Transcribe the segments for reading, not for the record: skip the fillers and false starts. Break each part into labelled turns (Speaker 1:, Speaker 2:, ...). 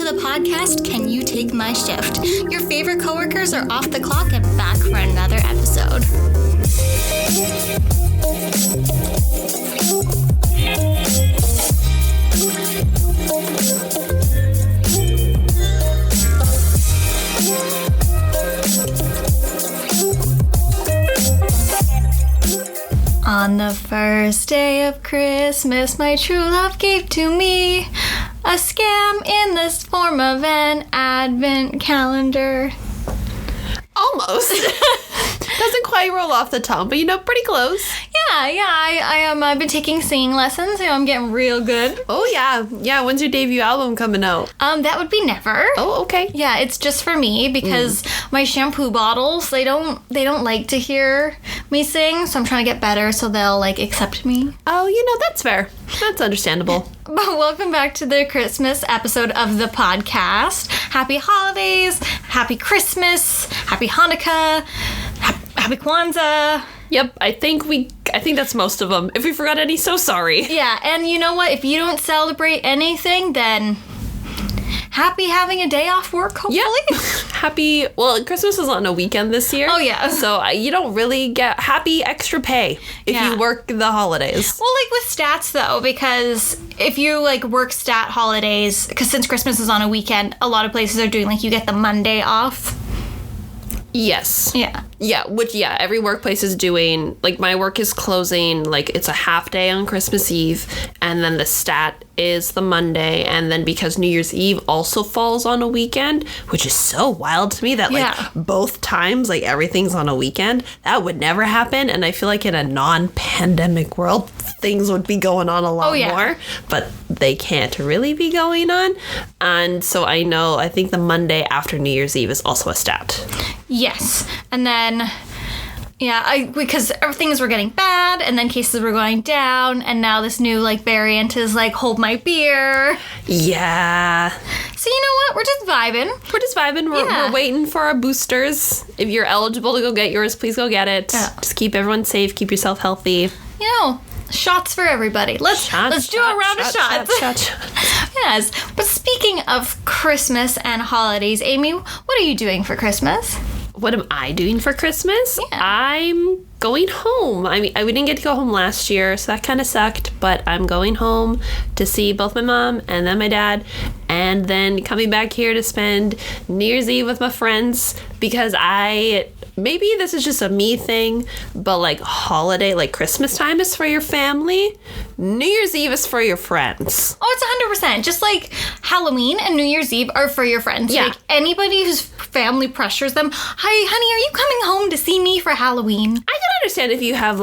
Speaker 1: to the podcast, Can You Take My Shift? Your favorite coworkers are off the clock and back for another episode. On the first day of Christmas, my true love gave to me a scam in the form of an advent calendar.
Speaker 2: Almost. Doesn't quite roll off the tongue, but pretty close.
Speaker 1: I've been taking singing lessons, I'm getting real good.
Speaker 2: Oh yeah. When's your debut album coming out?
Speaker 1: That would be never.
Speaker 2: Oh, okay.
Speaker 1: Yeah, it's just for me because my shampoo bottles, they don't like to hear me sing, so I'm trying to get better so they'll accept me.
Speaker 2: Oh, that's fair. That's understandable.
Speaker 1: But welcome back to the Christmas episode of the podcast. Happy holidays, happy Christmas, happy Hanukkah, happy Kwanzaa.
Speaker 2: Yep, I think that's most of them. If we forgot any, so sorry.
Speaker 1: Yeah, and you know what? If you don't celebrate anything, then happy having a day off work, hopefully.
Speaker 2: Yep. Christmas is on a weekend this year.
Speaker 1: Oh, yeah.
Speaker 2: So you don't really get happy extra pay if you work the holidays.
Speaker 1: Well, with stats, though, because if you, work stat holidays, because since Christmas is on a weekend, a lot of places are doing, you get the Monday off.
Speaker 2: Yes.
Speaker 1: Yeah.
Speaker 2: Yeah, every workplace is doing, my work is closing, it's a half day on Christmas Eve, and then the stat is the Monday, and then because New Year's Eve also falls on a weekend, which is so wild to me that, both times, everything's on a weekend, that would never happen, and I feel like in a non-pandemic world, things would be going on a lot more, but they can't really be going on, and so I think the Monday after New Year's Eve is also a stat.
Speaker 1: Yes, and then, because things were getting bad, and then cases were going down, and now this new, variant is, hold my beer.
Speaker 2: Yeah.
Speaker 1: So you know what? We're just vibing.
Speaker 2: We're waiting for our boosters. If you're eligible to go get yours, please go get it. Yeah. Just keep everyone safe. Keep yourself healthy.
Speaker 1: Shots for everybody. Let's do a round of shots. Yes. But speaking of Christmas and holidays, Amy, what are you doing for Christmas?
Speaker 2: What am I doing for Christmas?
Speaker 1: Yeah.
Speaker 2: I'm going home. We didn't get to go home last year, so that kind of sucked, but I'm going home to see both my mom and then my dad, and then coming back here to spend New Year's Eve with my friends, because maybe this is just a me thing, but holiday, Christmas time is for your family. New Year's Eve is for your friends.
Speaker 1: Oh, it's 100%. Just Halloween and New Year's Eve are for your friends.
Speaker 2: Yeah.
Speaker 1: Anybody whose family pressures them, hi, honey, are you coming home to see me for Halloween?
Speaker 2: I can understand if you have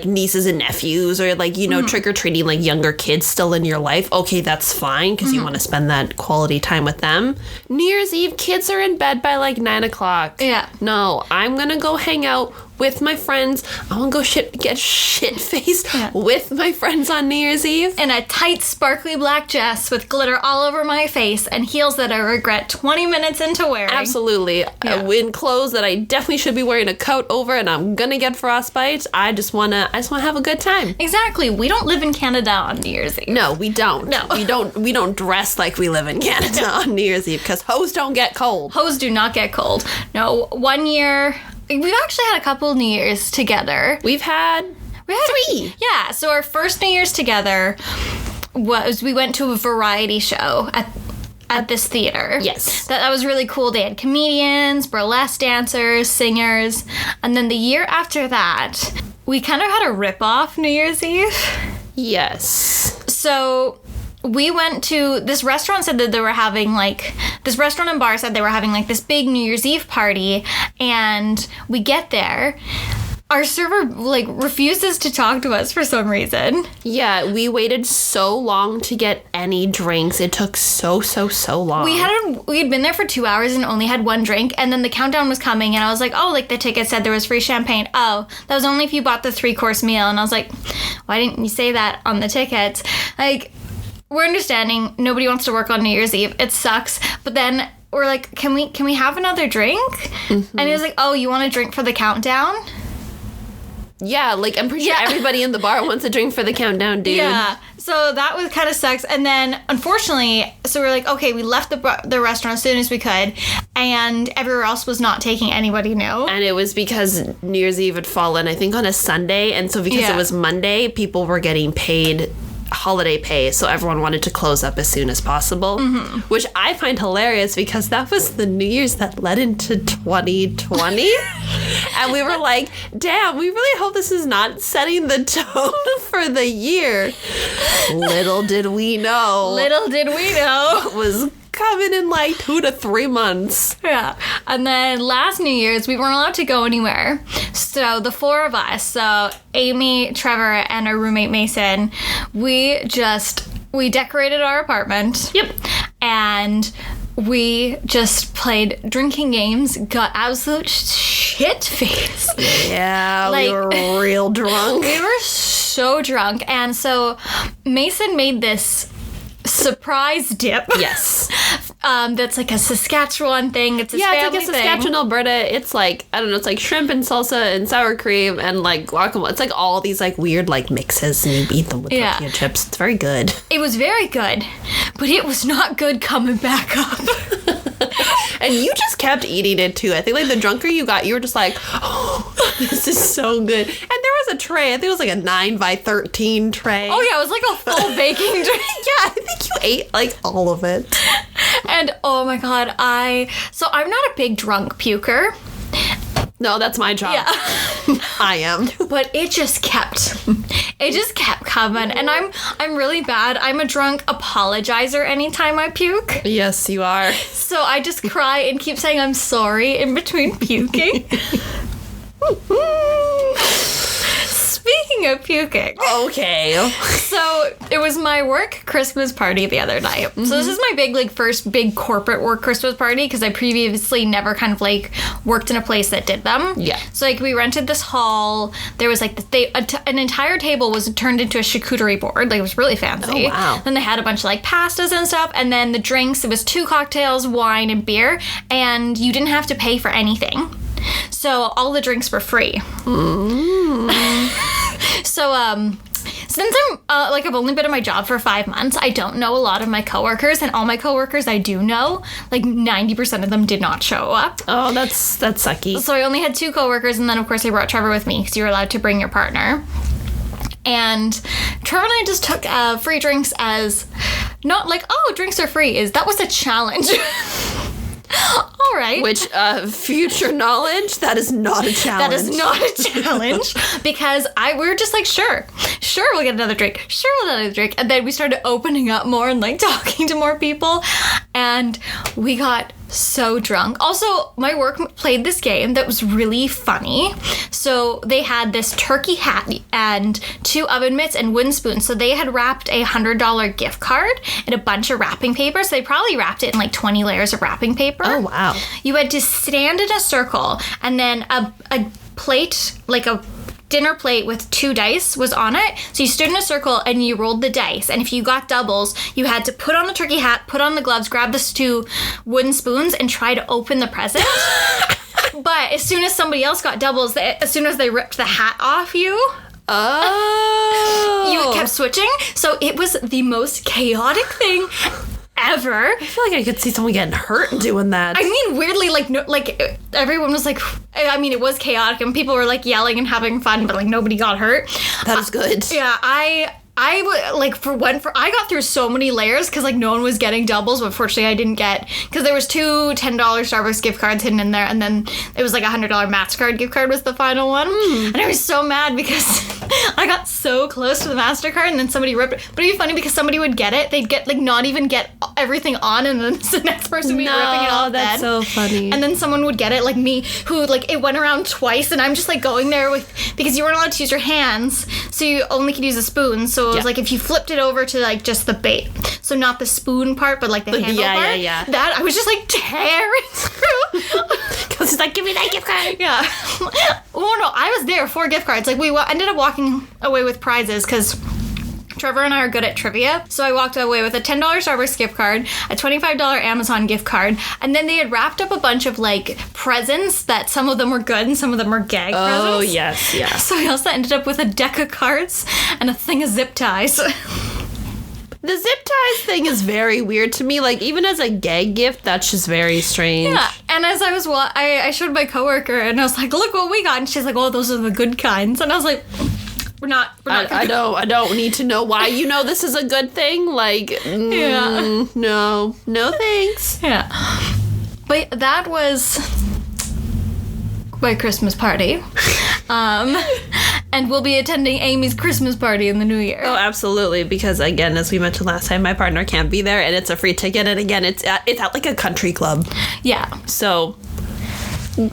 Speaker 2: nieces and nephews or trick-or-treating younger kids still in your life. Okay, that's fine because you want to spend that quality time with them. New Year's Eve, kids are in bed by 9 o'clock.
Speaker 1: Yeah.
Speaker 2: No, I'm gonna go hang out with my friends. I want to go get shit-faced with my friends on New Year's Eve.
Speaker 1: In a tight, sparkly black dress with glitter all over my face and heels that I regret 20 minutes into wearing.
Speaker 2: Absolutely.
Speaker 1: Yeah.
Speaker 2: In clothes that I definitely should be wearing a coat over, and I'm gonna get frostbite. I just wanna have a good time.
Speaker 1: Exactly. We don't live in Canada on New Year's Eve.
Speaker 2: No, we don't.
Speaker 1: No.
Speaker 2: We don't dress like we live in Canada on New Year's Eve, because hoes don't get cold.
Speaker 1: Hoes do not get cold. No, one year... We've actually had a couple New Year's together.
Speaker 2: We had 3.
Speaker 1: Yeah, so our first New Year's together was we went to a variety show at this theater.
Speaker 2: Yes.
Speaker 1: That was really cool. They had comedians, burlesque dancers, singers. And then the year after that, we kind of had a rip-off New Year's Eve.
Speaker 2: Yes.
Speaker 1: So... we went to this restaurant, said that they were having this restaurant and bar said they were having this big New Year's Eve party, and we get there. Our server refuses to talk to us for some reason.
Speaker 2: Yeah, we waited so long to get any drinks. It took so long.
Speaker 1: We had been there for 2 hours and only had one drink, and then the countdown was coming, and I was like, oh, the ticket said there was free champagne. Oh, that was only if you bought the 3-course meal. And I was like, why didn't you say that on the tickets? We're understanding nobody wants to work on New Year's Eve. It sucks. But then we're like, can we have another drink? Mm-hmm. And he was like, oh, you want a drink for the countdown?
Speaker 2: Yeah, like, I'm pretty sure everybody in the bar wants a drink for the countdown, dude.
Speaker 1: Yeah. So that was kind of sucks. And then, unfortunately, so we're like, okay, we left the restaurant as soon as we could, and everywhere else was not taking anybody new.
Speaker 2: And it was because New Year's Eve had fallen, I think, on a Sunday, and so because it was Monday, people were getting paid holiday pay, so everyone wanted to close up as soon as possible, which I find hilarious because that was the New Year's that led into 2020. And we were like, damn, we really hope this is not setting the tone for the year. Little did we know what was coming in like 2 to 3 months.
Speaker 1: Yeah. And then last New Year's, we weren't allowed to go anywhere. So the 4 of us, so Amy, Trevor, and our roommate Mason, we decorated our apartment.
Speaker 2: Yep.
Speaker 1: And we just played drinking games, got absolute shit-faced.
Speaker 2: Yeah, we were real drunk.
Speaker 1: We were so drunk. And so Mason made this surprise dip.
Speaker 2: Yes.
Speaker 1: That's like a Saskatchewan thing. It's a family
Speaker 2: it's like a Saskatchewan, Alberta. It's like, I don't know, it's like shrimp and salsa and sour cream and like guacamole. It's like all these like weird like mixes, and you eat them with tortilla chips. It's very good.
Speaker 1: It was very good, but it was not good coming back up.
Speaker 2: And you just kept eating it too. I think like the drunker you got, you were just like, oh, this is so good. And there was a tray. I think it was like a 9x13 tray.
Speaker 1: Oh yeah, it was like a full baking tray.
Speaker 2: Yeah, I think you ate like all of it.
Speaker 1: And oh my god, I'm not a big drunk puker.
Speaker 2: No, that's my job.
Speaker 1: Yeah.
Speaker 2: I am.
Speaker 1: But it just kept coming. And I'm really bad. I'm a drunk apologizer anytime I puke.
Speaker 2: Yes, you are.
Speaker 1: So I just cry and keep saying I'm sorry in between puking. Speaking of puking.
Speaker 2: Okay.
Speaker 1: So it was my work Christmas party the other night. So this is my first big corporate work Christmas party because I previously never kind of like worked in a place that did them.
Speaker 2: Yeah.
Speaker 1: So like we rented this hall. There was like an entire table was turned into a charcuterie board. Like it was really fancy.
Speaker 2: Oh, wow.
Speaker 1: Then they had a bunch of like pastas and stuff. And then the drinks, it was 2 cocktails, wine, and beer. And you didn't have to pay for anything. So all the drinks were free. So, since I've only been in my job for 5 months, I don't know a lot of my coworkers, and all my coworkers I do know, like 90% of them did not show up.
Speaker 2: Oh, that's sucky.
Speaker 1: So I only had 2 coworkers, and then of course I brought Trevor with me because you're allowed to bring your partner. And Trevor and I just took free drinks as not like, oh, drinks are free. That was a challenge. All right.
Speaker 2: Which, future knowledge, that is not a challenge.
Speaker 1: That is not a challenge because we were just like, sure, we'll get another drink. Sure, we'll get another drink. And then we started opening up more and like talking to more people. And we got so drunk. Also, my work played this game that was really funny. So they had this turkey hat and 2 oven mitts and wooden spoons. So they had wrapped a $100 gift card in a bunch of wrapping paper. So they probably wrapped it in like 20 layers of wrapping paper.
Speaker 2: Oh, wow.
Speaker 1: You had to stand in a circle, and then a plate, like a dinner plate with 2 dice was on it. So you stood in a circle and you rolled the dice. And if you got doubles, you had to put on the turkey hat, put on the gloves, grab the 2 wooden spoons, and try to open the present. But as soon as somebody else got doubles, as soon as they ripped the hat off you, you kept switching. So it was the most chaotic thing ever.
Speaker 2: I feel like I could see someone getting hurt doing that.
Speaker 1: I mean, weirdly, everyone was like, I mean, it was chaotic and people were like yelling and having fun, but like nobody got hurt.
Speaker 2: That is good.
Speaker 1: Yeah, I got through so many layers because like no one was getting doubles, but fortunately I didn't get, because there was 2 $10 Starbucks gift cards hidden in there, and then it was like a $100 MasterCard gift card was the final one. And I was so mad because I got so close to the MasterCard and then somebody ripped it. But it'd be funny because somebody would get it, they'd get like not even get everything on, and then the next person would be ripping it off.
Speaker 2: That's so funny.
Speaker 1: And then someone would get it, like me, who like it went around twice, and I'm just like going there because you weren't allowed to use your hands, so you only could use a spoon. So it was like if you flipped it over to like just the bait, so not the spoon part, but like the handle part. Yeah. That I was just like tearing through.
Speaker 2: Because it's like, give me that gift card.
Speaker 1: Yeah. Oh no, I was there 4 gift cards. Like we ended up walking away with prizes because Trevor and I are good at trivia, so I walked away with a $10 Starbucks gift card, a $25 Amazon gift card, and then they had wrapped up a bunch of, like, presents that some of them were good and some of them were gag presents.
Speaker 2: Oh, yes, yes.
Speaker 1: So we also ended up with a deck of cards and a thing of zip ties.
Speaker 2: The zip ties thing is very weird to me. Like, even as a gag gift, that's just very strange.
Speaker 1: Yeah, and as I was, I showed my coworker, and I was like, look what we got. And she's like, oh, those are the good kinds. And I was like, we're not
Speaker 2: I don't need to know why you know this is a good thing. Like, no thanks.
Speaker 1: Yeah. But that was my Christmas party. And we'll be attending Amy's Christmas party in the new year.
Speaker 2: Oh, absolutely. Because, again, as we mentioned last time, my partner can't be there, and it's a free ticket. And, again, it's at like a country club.
Speaker 1: Yeah.
Speaker 2: So,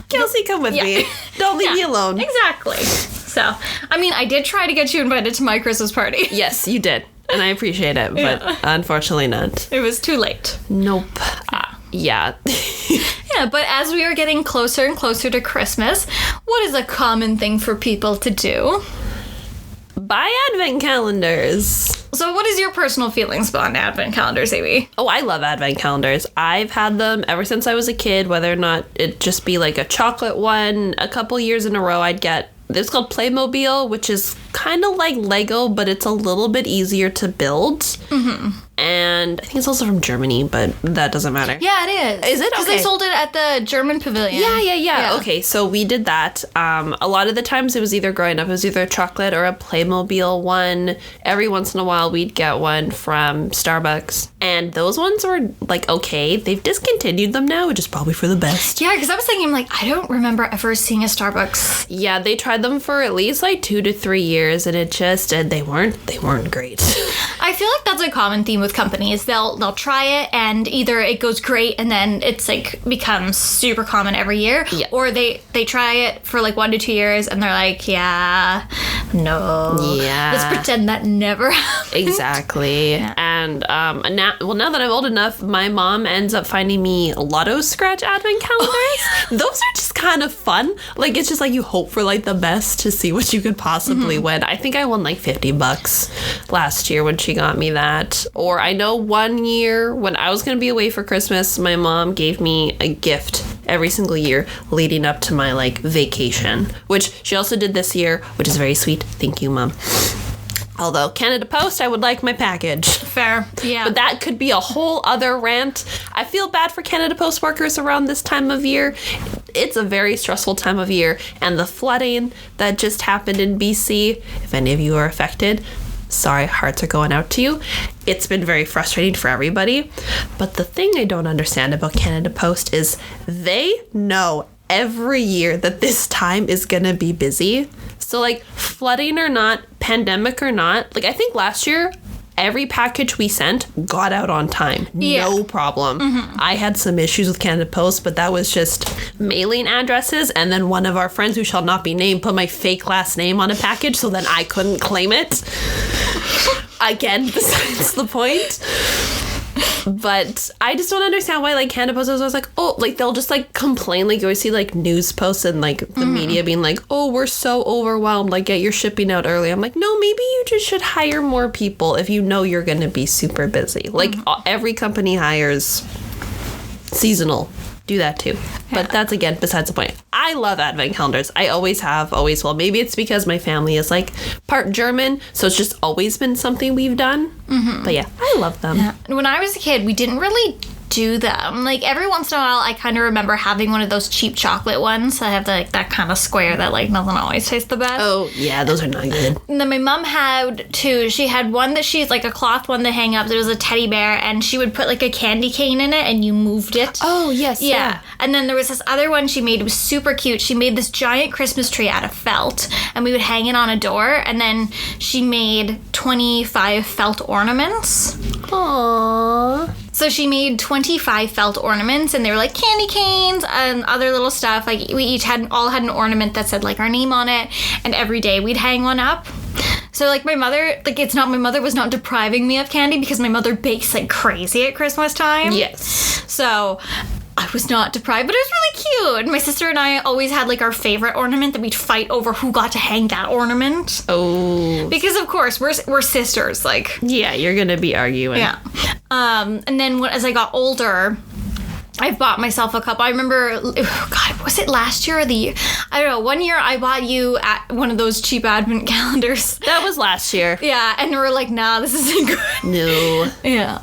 Speaker 2: Kelsey, come with me. Don't leave me alone.
Speaker 1: Exactly. So, I mean, I did try to get you invited to my Christmas party.
Speaker 2: Yes, you did. And I appreciate it, but unfortunately not.
Speaker 1: It was too late.
Speaker 2: Nope. Yeah.
Speaker 1: Yeah, but as we are getting closer and closer to Christmas, what is a common thing for people to do?
Speaker 2: Buy advent calendars.
Speaker 1: So what is your personal feelings on advent calendars, Amy?
Speaker 2: Oh, I love advent calendars. I've had them ever since I was a kid, whether or not it just be like a chocolate one. A couple years in a row, I'd get, it's called Playmobil, which is kind of like Lego, but it's a little bit easier to build. Mm-hmm. And I think it's also from Germany, but that doesn't matter.
Speaker 1: Yeah, it is.
Speaker 2: Is it?
Speaker 1: Because they sold it at the German pavilion.
Speaker 2: Yeah. Okay, so we did that. A lot of the times it was either growing up, it was either a chocolate or a Playmobil one. Every once in a while we'd get one from Starbucks. And those ones were like, okay. They've discontinued them now, which is probably for the best.
Speaker 1: Yeah, because I was thinking, like, I don't remember ever seeing a Starbucks.
Speaker 2: Yeah, they tried them for at least like 2 to 3 years, and it just, they weren't great.
Speaker 1: I feel like that's a common theme with companies. They'll try it, and either it goes great and then it's like becomes super common every year, or they try it for like 1 to 2 years and they're like, let's pretend that never happened.
Speaker 2: Exactly. Yeah. And now that I'm old enough, my mom ends up finding me Lotto Scratch advent calendars. Those are just kind of fun. Like, it's just like you hope for like the best to see what you could possibly win. I think I won like $50 last year when she got me that. Or I know one year when I was going to be away for Christmas, my mom gave me a gift every single year leading up to my like vacation, which she also did this year, which is very sweet. Thank you, Mom. Although, Canada Post, I would like my package.
Speaker 1: Fair, yeah.
Speaker 2: But that could be a whole other rant. I feel bad for Canada Post workers around this time of year. It's a very stressful time of year. And the flooding that just happened in BC, if any of you are affected, sorry, hearts are going out to you. It's been very frustrating for everybody. But the thing I don't understand about Canada Post is they know every year that this time is gonna be busy. So like, flooding or not, pandemic or not, like I think last year every package we sent got out on time. No problem. I had some issues with Canada Post, but that was just mailing addresses, and then one of our friends who shall not be named put my fake last name on a package, so then I couldn't claim it. Again, besides the point. But I just don't understand why, like, Canada Post was like, oh, like, they'll just, like, complain. Like, you always see, like, news posts and, like, the media being like, oh, we're so overwhelmed. Like, get your shipping out early. I'm like, no, maybe you just should hire more people if you know you're going to be super busy. Like, every company hires seasonal. Do that too. But that's, again, besides the point. I love advent calendars. I always have, always will. Maybe it's because my family is like part German, so it's just always been something we've done. But yeah, I love them.
Speaker 1: Yeah. When I was a kid, we didn't really do them. Like, every once in a while, I kind of remember having one of those cheap chocolate ones that have that kind of square that like doesn't always taste the best.
Speaker 2: Oh yeah, those are not good.
Speaker 1: And then my mom had two. She had one that she's like a cloth one that hang up. It was a teddy bear, and she would put like a candy cane in it, and you moved it.
Speaker 2: Oh yes, yeah.
Speaker 1: And then there was this other one she made. It was super cute. She made this giant Christmas tree out of felt, and we would hang it on a door. And then she made 25 felt ornaments.
Speaker 2: Aww.
Speaker 1: So she made 25 felt ornaments, and they were like candy canes and other little stuff. Like, we each all had an ornament that said like our name on it, and every day we'd hang one up. So like, my mother, like, my mother was not depriving me of candy because my mother bakes like crazy at Christmas time.
Speaker 2: Yes.
Speaker 1: So I was not deprived, but it was really cute. My sister and I always had like our favorite ornament that we'd fight over who got to hang that ornament.
Speaker 2: Oh.
Speaker 1: Because of course we're sisters, like.
Speaker 2: Yeah, you're gonna be arguing.
Speaker 1: Yeah. And then as I got older, I bought myself a couple. I remember, God, was it last year or the year? I don't know. One year I bought you at one of those cheap advent calendars.
Speaker 2: That was last year.
Speaker 1: Yeah, and we're like, nah, this isn't good.
Speaker 2: No.
Speaker 1: Yeah.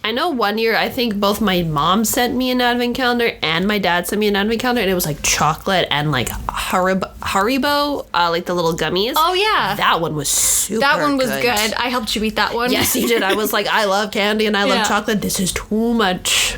Speaker 2: I know one year, I think both my mom sent me an advent calendar and my dad sent me an advent calendar, and it was like chocolate and like Haribo, like the little gummies.
Speaker 1: Oh, yeah.
Speaker 2: That one was super
Speaker 1: That one was good. I helped you eat that one.
Speaker 2: Yes, you did. I was like, I love candy and I love
Speaker 1: Yeah.
Speaker 2: chocolate. This is too much.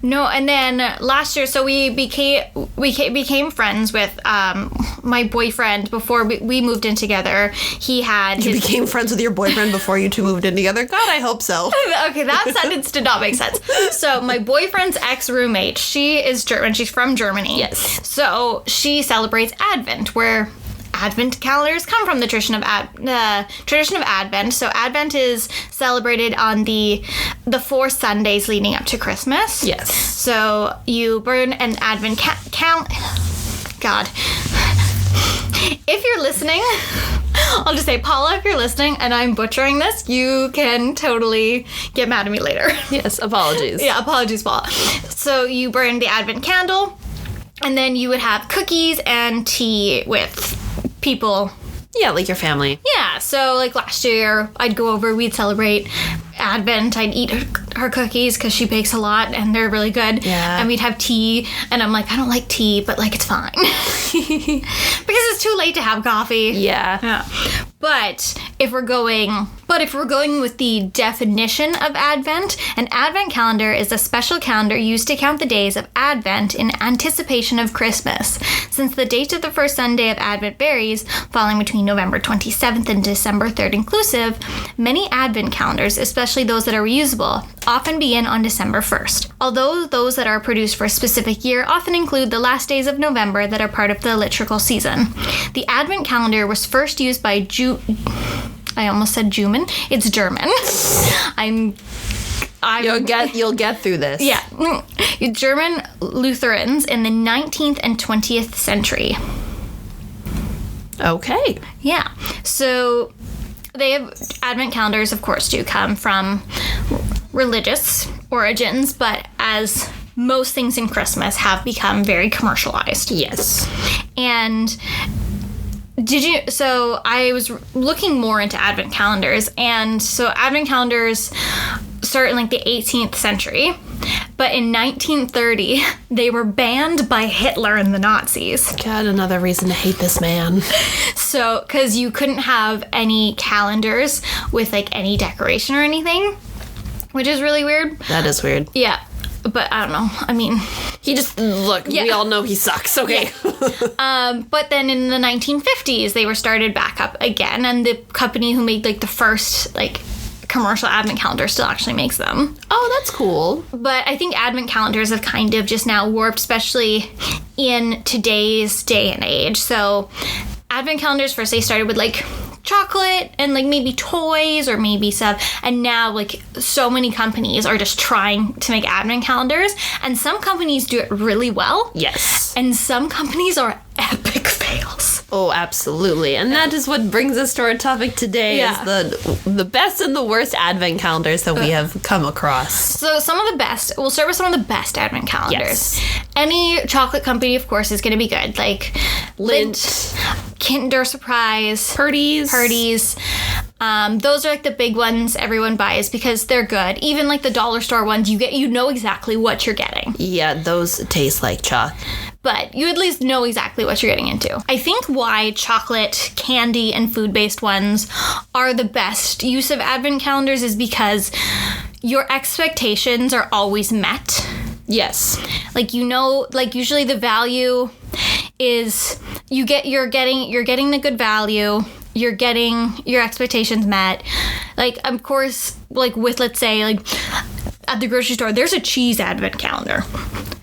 Speaker 1: No, and then last year, so we became friends with my boyfriend before we moved in together. He had
Speaker 2: You became friends with your boyfriend before you two moved in together? God, I hope so.
Speaker 1: Okay, that sentence did not make sense. So my boyfriend's ex-roommate, she is German. She's from Germany.
Speaker 2: Yes.
Speaker 1: So she celebrates Advent, where Advent calendars come from the tradition of Advent. So Advent is celebrated on the 4 Sundays leading up to Christmas.
Speaker 2: Yes.
Speaker 1: So you burn an Advent God. If you're listening, I'll just say, Paula, if you're listening and I'm butchering this, you can totally get mad at me later.
Speaker 2: Yes, apologies.
Speaker 1: Yeah, apologies, Paula. So you burn the Advent candle, and then you would have cookies and tea with people.
Speaker 2: Yeah, like your family.
Speaker 1: Yeah, so like last year, I'd go over, we'd celebrate Advent, I'd eat her cookies because she bakes a lot and they're really good.
Speaker 2: Yeah.
Speaker 1: And we'd have tea, and I'm like, I don't like tea, but like it's fine. Because it's too late to have coffee.
Speaker 2: Yeah.
Speaker 1: Yeah. But if we're going with the definition of Advent, an Advent calendar is a special calendar used to count the days of Advent in anticipation of Christmas. Since the date of the first Sunday of Advent varies, falling between November 27th and December 3rd inclusive, many Advent calendars, especially those that are reusable, often begin on December 1st. Although those that are produced for a specific year often include the last days of November that are part of the liturgical season. The Advent calendar was first used by I almost said Juman. It's German.
Speaker 2: You'll get through this.
Speaker 1: Yeah. German Lutherans in the 19th and 20th century.
Speaker 2: Okay.
Speaker 1: Yeah. So they have Advent calendars, of course, do come from religious origins, but as most things in Christmas have become very commercialized.
Speaker 2: Yes.
Speaker 1: And so I was looking more into Advent calendars, and so Advent calendars start in like the 18th century, but in 1930 they were banned by Hitler and the Nazis.
Speaker 2: God, another reason to hate this man.
Speaker 1: So, because you couldn't have any calendars with like any decoration or anything, which is really weird.
Speaker 2: That is weird.
Speaker 1: Yeah. But I don't know. I mean,
Speaker 2: we all know he sucks. Okay.
Speaker 1: but then in the 1950s, they were started back up again, and the company who made like the first like commercial Advent calendar still actually makes them.
Speaker 2: Oh, that's cool.
Speaker 1: But I think Advent calendars have kind of just now warped, especially in today's day and age. So Advent calendars first, they started with like chocolate and like maybe toys or maybe stuff, and now like so many companies are just trying to make Advent calendars, and some companies do it really well.
Speaker 2: Yes.
Speaker 1: And some companies are epic fails.
Speaker 2: Oh, absolutely. And that is what brings us to our topic today, is the best and the worst Advent calendars that we have come across.
Speaker 1: So we'll start with some of the best Advent calendars.
Speaker 2: Yes.
Speaker 1: Any chocolate company, of course, is going to be good. Like
Speaker 2: Lindt,
Speaker 1: Kinder Surprise,
Speaker 2: Purdy's.
Speaker 1: Those are like the big ones everyone buys because they're good. Even like the dollar store ones, you know exactly what you're getting.
Speaker 2: Yeah, those taste like chalk.
Speaker 1: But you at least know exactly what you're getting into. I think why chocolate, candy, and food-based ones are the best use of Advent calendars is because your expectations are always met.
Speaker 2: Yes.
Speaker 1: Like, you know, like usually the value is you're getting the good value. You're getting your expectations met. Like, of course, like with, let's say, like at the grocery store, there's a cheese Advent calendar.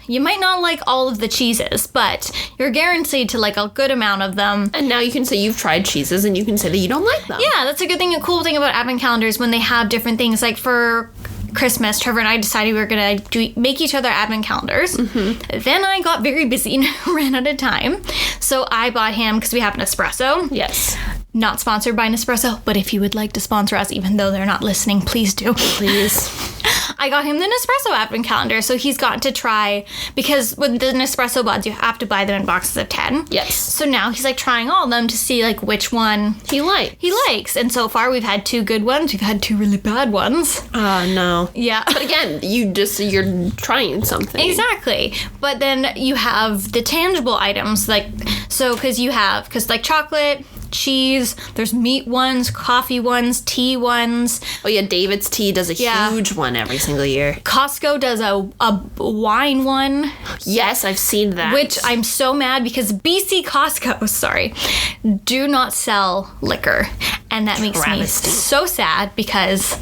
Speaker 1: You might not like all of the cheeses, but you're guaranteed to like a good amount of them.
Speaker 2: And now you can say you've tried cheeses and you can say that you don't like them.
Speaker 1: Yeah, that's a good thing. A cool thing about Advent calendars when they have different things. Like for Christmas, Trevor and I decided we were going to make each other advent calendars. Then I got very busy and ran out of time. So I bought him, because we have Nespresso.
Speaker 2: Yes.
Speaker 1: Not sponsored by Nespresso, but if you would like to sponsor us, even though they're not listening, please do.
Speaker 2: Please.
Speaker 1: I got him the Nespresso advent calendar, so he's gotten to try, because with the Nespresso buds, you have to buy them in boxes of 10.
Speaker 2: Yes.
Speaker 1: So now he's like trying all of them to see like which one
Speaker 2: He likes.
Speaker 1: And so far we've had 2 good ones. We've had 2 really bad ones.
Speaker 2: Oh, no.
Speaker 1: Yeah.
Speaker 2: But again, you're trying something.
Speaker 1: Exactly. But then you have the tangible items, like, so because like chocolate, cheese, there's meat ones, coffee ones, tea ones.
Speaker 2: Oh yeah, David's Tea does a huge one every single year.
Speaker 1: Costco does a wine one.
Speaker 2: Yes, I've seen that.
Speaker 1: Which I'm so mad, because BC Costco, do not sell liquor. And that makes me
Speaker 2: Travesty.
Speaker 1: so sad, because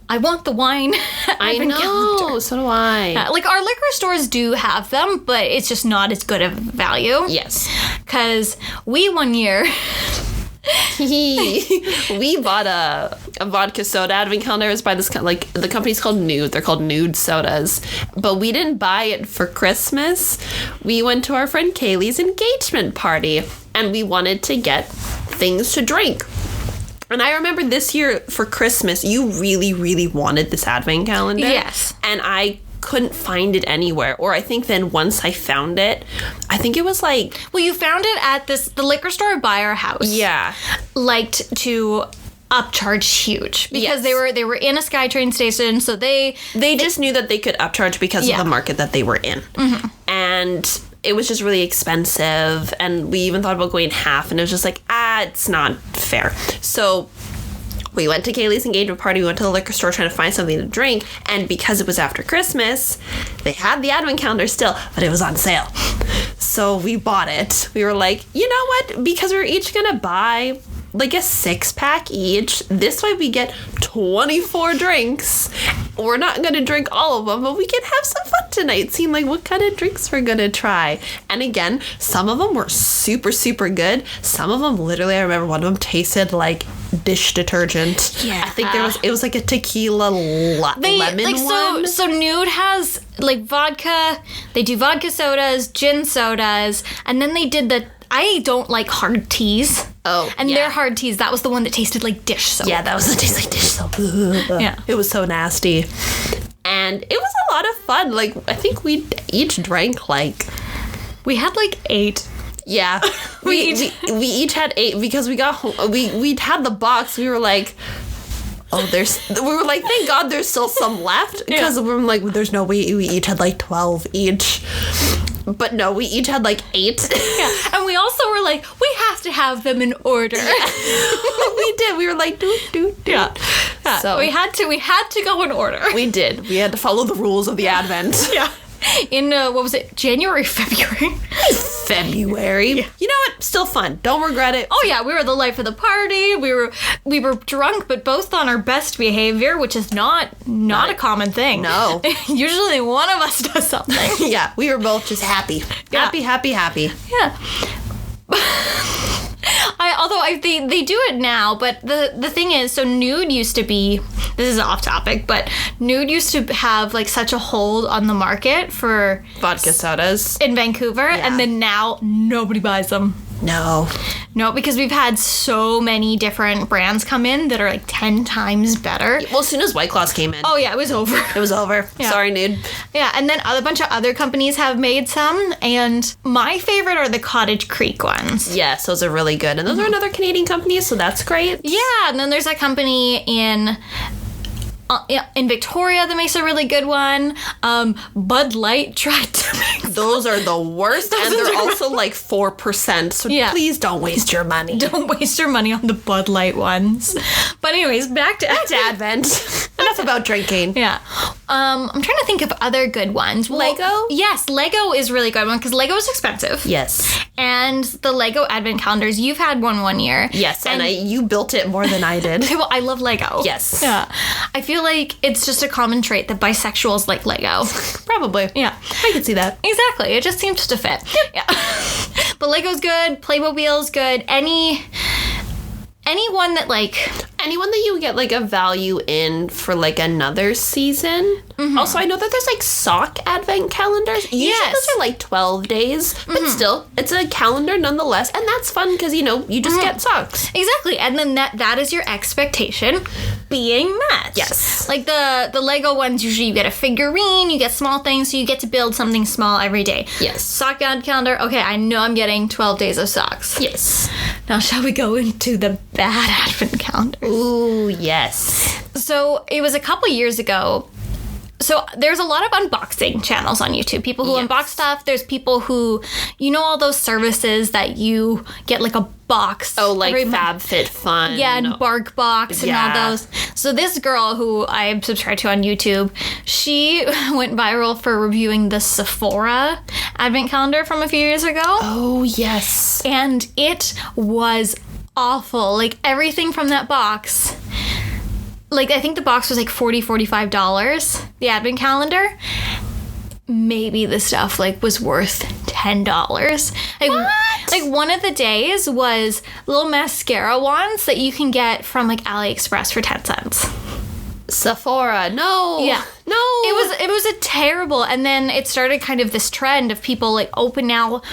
Speaker 1: I want the wine.
Speaker 2: I know, so do I.
Speaker 1: Like, our liquor stores do have them, but it's just not as good of value.
Speaker 2: Yes.
Speaker 1: Because we one year...
Speaker 2: we bought a vodka soda advent calendar. It was by this the company's called Nude. They're called Nude sodas, but we didn't buy it for Christmas. We went to our friend Kaylee's engagement party, and we wanted to get things to drink. And I remember this year for Christmas, you really, really wanted this advent calendar.
Speaker 1: Yes.
Speaker 2: And I couldn't find it anywhere. Or I think then once I found it, I think it was like...
Speaker 1: Well, you found it at the liquor store by our house.
Speaker 2: Yeah.
Speaker 1: Liked to upcharge huge, because
Speaker 2: Yes.
Speaker 1: they were in a SkyTrain station, so they
Speaker 2: just knew that they could upcharge because of the market that they were in. And it was just really expensive, and we even thought about going half, and it was just like, it's not fair. So we went to Kaylee's engagement party, we went to the liquor store trying to find something to drink, and because it was after Christmas, they had the advent calendar still, but it was on sale. So we bought it. We were like, you know what? Because we were each gonna buy like a 6-pack each. This way we get 24 drinks. We're not gonna drink all of them, but we can have some fun tonight, seeing like what kind of drinks we're gonna try. And again, some of them were super, super good. Some of them, literally, I remember one of them tasted like dish detergent.
Speaker 1: Yeah.
Speaker 2: I think it was like a tequila lemon one.
Speaker 1: So Nude has like vodka. They do vodka sodas, gin sodas, and then they did I don't like hard teas.
Speaker 2: Oh,
Speaker 1: and
Speaker 2: yeah.
Speaker 1: their hard teas, that was the one that tasted like dish soap.
Speaker 2: Yeah, that was the taste like dish soap.
Speaker 1: Yeah.
Speaker 2: It was so nasty. And it was a lot of fun. Like, I think we each drank like...
Speaker 1: We had like 8.
Speaker 2: Yeah. we each had 8 because we got home. We had the box. We were like... we were like, thank God there's still some left. Because we were like, there's no way we each had like 12 each. But no, we each had like 8.
Speaker 1: Yeah. And we also were like, we have to have them in order.
Speaker 2: Yeah. We did. We were like, do.
Speaker 1: Yeah. So we had to go in order.
Speaker 2: We did. We had to follow the rules of the Advent.
Speaker 1: Yeah. In what was it? January, February?
Speaker 2: February. Yeah. You know what? Still fun. Don't regret it.
Speaker 1: Oh yeah, we were the life of the party. We were drunk, but both on our best behavior, which is not a common thing.
Speaker 2: No.
Speaker 1: Usually one of us does something.
Speaker 2: Yeah, we were both just happy.
Speaker 1: Yeah.
Speaker 2: Happy.
Speaker 1: Yeah. They do it now, but the thing is, so Nude used to be, this is off topic, but Nude used to have like such a hold on the market for
Speaker 2: vodka sodas
Speaker 1: in Vancouver, and then now nobody buys them.
Speaker 2: No,
Speaker 1: because we've had so many different brands come in that are like 10 times better.
Speaker 2: Well, as soon as White Claws came in.
Speaker 1: Oh yeah, it was over.
Speaker 2: It was over.
Speaker 1: Yeah.
Speaker 2: Sorry, Nude.
Speaker 1: Yeah, and then a bunch of other companies have made some, and my favorite are the Cottage Creek ones.
Speaker 2: Yes, those are really good. And those are another Canadian company, so that's great.
Speaker 1: Yeah, and then there's a company in Victoria that makes a really good one. Bud Light tried to make
Speaker 2: those are the worst, and they're also like 4%, so please don't waste your money.
Speaker 1: Don't waste your money on the Bud Light ones. But anyways, back to
Speaker 2: Advent. Enough about drinking.
Speaker 1: Yeah. I'm trying to think of other good ones.
Speaker 2: Lego?
Speaker 1: Yes, Lego is really good one, because Lego is expensive.
Speaker 2: Yes.
Speaker 1: And the Lego Advent calendars, you've had one year.
Speaker 2: Yes, and you built it more than I did.
Speaker 1: Well, I love Lego.
Speaker 2: Yes.
Speaker 1: Yeah. I feel like it's just a common trait that bisexuals like Lego.
Speaker 2: Probably.
Speaker 1: Yeah.
Speaker 2: I can see that.
Speaker 1: Exactly. It just seems to fit. Yep. Yeah. But Lego's good. Playmobil's good. Anyone that like...
Speaker 2: anyone that you get like a value in for like another season. Also, I know that there's like sock advent calendars. Usually those are like 12 days, but still, it's a calendar nonetheless, and that's fun because, you know, you just get socks.
Speaker 1: Exactly, and then that is your expectation being met.
Speaker 2: Yes.
Speaker 1: Like the Lego ones, usually you get a figurine, you get small things, so you get to build something small every day.
Speaker 2: Yes.
Speaker 1: Sock ad calendar, okay, I know I'm getting 12 days of socks.
Speaker 2: Yes.
Speaker 1: Now shall we go into the bad advent calendars?
Speaker 2: Ooh, yes.
Speaker 1: So it was a couple years ago. So there's a lot of unboxing channels on YouTube. People who unbox stuff. There's people who, you know, all those services that you get like a box.
Speaker 2: Oh, like FabFitFun.
Speaker 1: Yeah, and BarkBox and all those. So this girl who I subscribed to on YouTube, she went viral for reviewing the Sephora advent calendar from a few years ago.
Speaker 2: Oh, yes.
Speaker 1: And it was awful. Like everything from that box. Like, I think the box was like $40, $45, the advent calendar. Maybe the stuff, like, was worth $10. Like,
Speaker 2: what?
Speaker 1: Like, one of the days was little mascara wands that you can get from, like, AliExpress for 10 cents.
Speaker 2: Sephora, no.
Speaker 1: Yeah.
Speaker 2: No.
Speaker 1: It was a terrible, and then it started kind of this trend of people, like, open now...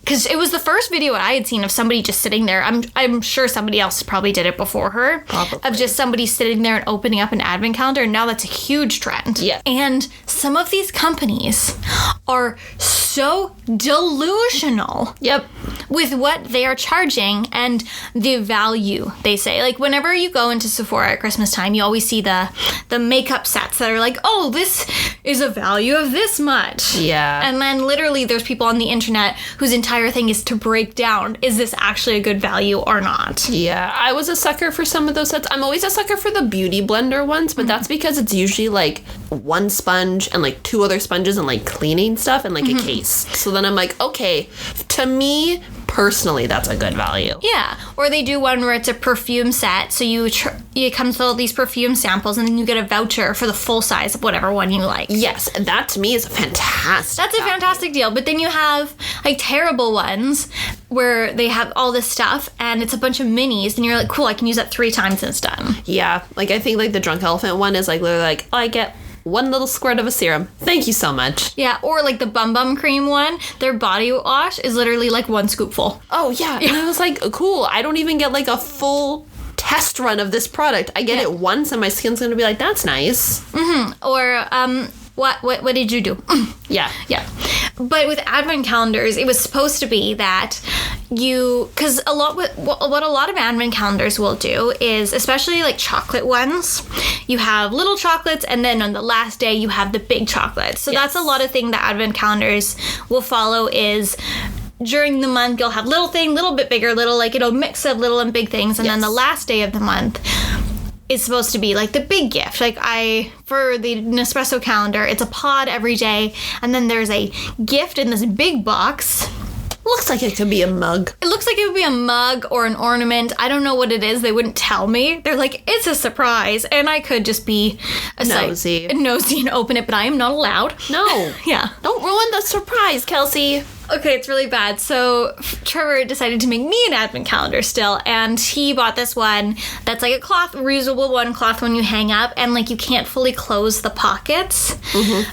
Speaker 1: Because it was the first video I had seen of somebody just sitting there. I'm sure somebody else probably did it before her.
Speaker 2: Probably.
Speaker 1: Of just somebody sitting there and opening up an advent calendar. And now that's a huge trend.
Speaker 2: Yeah.
Speaker 1: And some of these companies are so delusional.
Speaker 2: Yep.
Speaker 1: With what they are charging and the value they say. Like, whenever you go into Sephora at Christmas time, you always see the makeup sets that are like, oh, this is a value of this much.
Speaker 2: Yeah.
Speaker 1: And then literally there's people on the internet whose entire thing is to break down, is this actually a good value or not?
Speaker 2: Yeah, I was a sucker for some of those sets. I'm always a sucker for the beauty blender ones, but that's because it's usually like one sponge and like two other sponges and like cleaning stuff and like a case. So then I'm like, okay, to me personally, that's a good value.
Speaker 1: Yeah, or they do one where it's a perfume set, so it comes with all these perfume samples, and then you get a voucher for the full size of whatever one you like.
Speaker 2: Yes, and that to me is a fantastic
Speaker 1: That's a fantastic deal, but then you have like terrible ones where they have all this stuff, and it's a bunch of minis, and you're like, cool, I can use that 3 times and it's done.
Speaker 2: Yeah, like I think like the Drunk Elephant one is like literally like, oh, I get one little squirt of a serum. Thank you so much.
Speaker 1: Yeah, or like the Bum Bum Cream one, their body wash is literally like 1 scoopful.
Speaker 2: Oh, yeah. And I was like, cool. I don't even get like a full test run of this product. I get it once and my skin's going to be like, that's nice.
Speaker 1: Or, what did you do?
Speaker 2: Yeah.
Speaker 1: Yeah. But with advent calendars, it was supposed to be that because what a lot of advent calendars will do is, especially like chocolate ones, you have little chocolates, and then on the last day you have the big chocolates. So that's a lot of thing that advent calendars will follow is, during the month you'll have little thing, little bit bigger, little, like it'll mix of little and big things, and then the last day of the month is supposed to be like the big gift. Like for the Nespresso calendar, it's a pod every day, and then there's a gift in this big box.
Speaker 2: Looks like it could be a mug.
Speaker 1: It looks like it would be a mug or an ornament. I don't know what it is. They wouldn't tell me. They're like, it's a surprise. And I could just be nosy and open it, but I am not allowed.
Speaker 2: No.
Speaker 1: Yeah.
Speaker 2: Don't ruin the surprise, Kelsey.
Speaker 1: Okay, it's really bad. So Trevor decided to make me an advent calendar still, and he bought this one that's like a reusable cloth one you hang up, and like you can't fully close the pockets.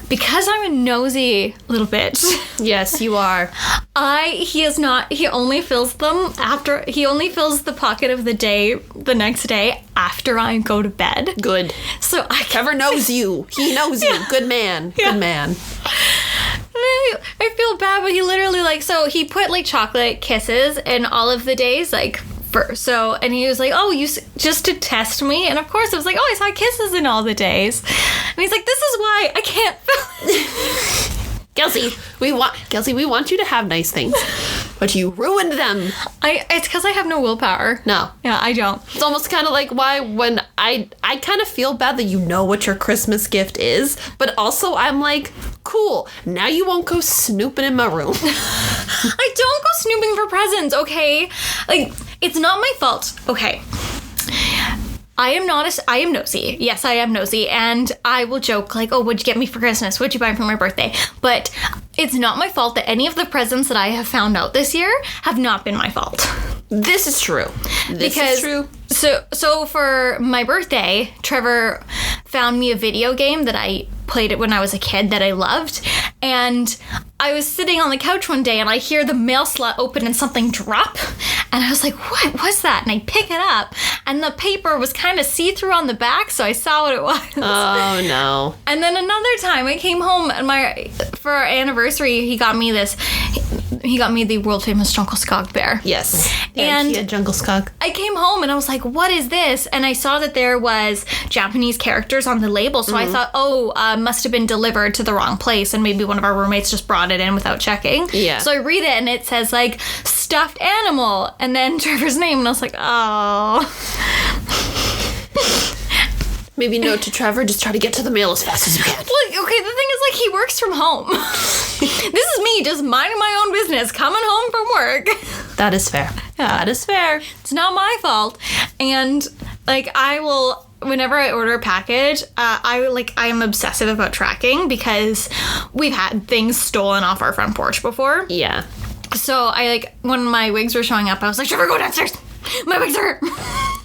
Speaker 1: Because I'm a nosy little bitch.
Speaker 2: Yes, you are.
Speaker 1: He only fills the pocket of the next day after I go to bed.
Speaker 2: Good.
Speaker 1: So
Speaker 2: Trevor knows you. He knows you. Good man. Good man.
Speaker 1: I feel bad, but he literally he put like chocolate kisses in all of the days, like and he was like, oh, just to test me, and of course I was like, oh, I saw kisses in all the days, and he's like, this is why I can't fill
Speaker 2: Kelsey, we want you to have nice things, but you ruined them.
Speaker 1: It's because I have no willpower.
Speaker 2: No.
Speaker 1: Yeah, I don't.
Speaker 2: It's almost kind of like why when I kind of feel bad that you know what your Christmas gift is, but also I'm like, cool, now you won't go snooping in my room.
Speaker 1: I don't go snooping for presents, okay? Like, it's not my fault. Okay. I am nosy. Yes, I am nosy. And I will joke like, oh, what'd you get me for Christmas? What'd you buy for my birthday? But it's not my fault that any of the presents that I have found out this year have not been my fault.
Speaker 2: This is true. This is true.
Speaker 1: So for my birthday, Trevor found me a video game that I played it when I was a kid that I loved. And I was sitting on the couch one day and I hear the mail slot open and something drop. And I was like, what was that? And I pick it up. And the paper was kind of see-through on the back, so I saw what it was.
Speaker 2: Oh, no.
Speaker 1: And then another time I came home and for our anniversary, he got me the world-famous Jungle Skog bear.
Speaker 2: Yes.
Speaker 1: And
Speaker 2: IKEA Jungle Skog.
Speaker 1: I came home and I was like, what is this? And I saw that there was Japanese characters on the label. So I thought, must have been delivered to the wrong place. And maybe one of our roommates just brought it in without checking.
Speaker 2: Yeah.
Speaker 1: So I read it and it says like, stuffed animal. And then Trevor's name. And I was like, oh.
Speaker 2: Maybe note to Trevor, just try to get to the mail as fast as you can.
Speaker 1: Well, okay, the thing is, like, he works from home. This is me just minding my own business, coming home from work.
Speaker 2: That is fair.
Speaker 1: Yeah.
Speaker 2: That is fair.
Speaker 1: It's not my fault. And, like, I will, whenever I order a package, I am obsessive about tracking because we've had things stolen off our front porch before.
Speaker 2: Yeah.
Speaker 1: So when my wigs were showing up, I was like, Trevor, go downstairs. My wigs hurt.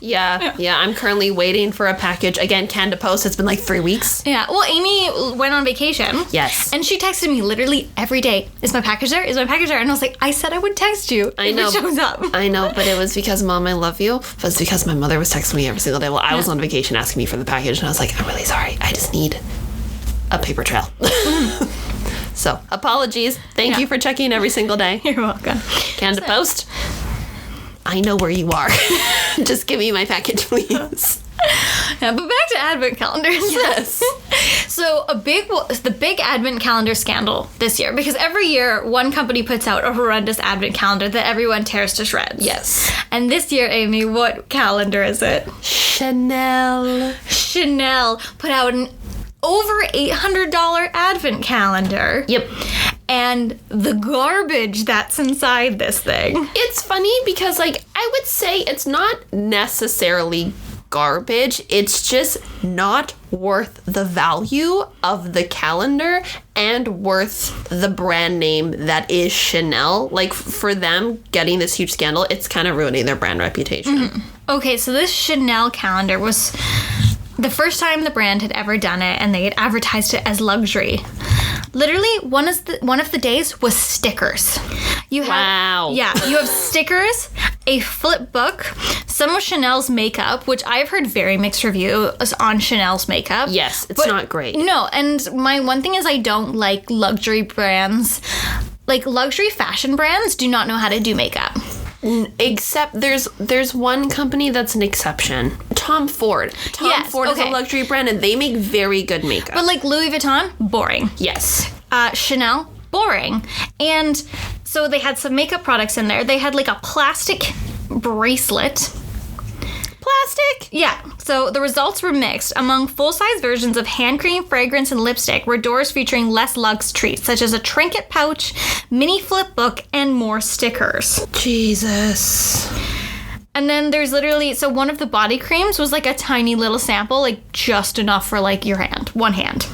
Speaker 2: Yeah. I'm currently waiting for a package. Again, Canada Post. It's been like 3 weeks.
Speaker 1: Yeah. Well, Amy went on vacation.
Speaker 2: Yes.
Speaker 1: And she texted me literally every day. Is my package there? Is my package there? And I was like, I said I would text you if it shows up.
Speaker 2: I know, but it was because, Mom, I love you. But it's because my mother was texting me every single day while I was on vacation asking me for the package. And I was like, I'm really sorry. I just need a paper trail. So, apologies. Thank you for checking every single day.
Speaker 1: You're welcome.
Speaker 2: Canada Post. I know where you are. Just give me my package, please.
Speaker 1: Yeah, but back to advent calendars.
Speaker 2: Yes.
Speaker 1: So the big advent calendar scandal this year, because every year one company puts out a horrendous advent calendar that everyone tears to shreds.
Speaker 2: Yes.
Speaker 1: And this year, Amy, what calendar is it?
Speaker 2: Chanel
Speaker 1: put out an over $800 advent calendar.
Speaker 2: Yep.
Speaker 1: And the garbage that's inside this thing.
Speaker 2: It's funny because, I would say it's not necessarily garbage. It's just not worth the value of the calendar and worth the brand name that is Chanel. For them getting this huge scandal, it's kind of ruining their brand reputation.
Speaker 1: Mm-hmm. Okay, so this Chanel calendar was the first time the brand had ever done it, and they had advertised it as luxury. Literally, one of the days was stickers.
Speaker 2: Wow.
Speaker 1: Yeah, you have stickers, a flip book, some of Chanel's makeup, which I've heard very mixed reviews on Chanel's makeup.
Speaker 2: Yes, it's not great.
Speaker 1: No, and my one thing is I don't like luxury brands. Luxury fashion brands do not know how to do makeup.
Speaker 2: Except there's one company that's an exception. Tom Ford. Tom Ford is a luxury brand and they make very good makeup.
Speaker 1: But Louis Vuitton, boring.
Speaker 2: Yes.
Speaker 1: Chanel, boring. And so they had some makeup products in there. They had a plastic bracelet. Plastic? Yeah. So the results were mixed. Among full-size versions of hand cream, fragrance, and lipstick were doors featuring less luxe treats, such as a trinket pouch, mini flip book, and more stickers.
Speaker 2: Jesus.
Speaker 1: And then there's literally, so one of the body creams was a tiny little sample, just enough for your hand, one hand.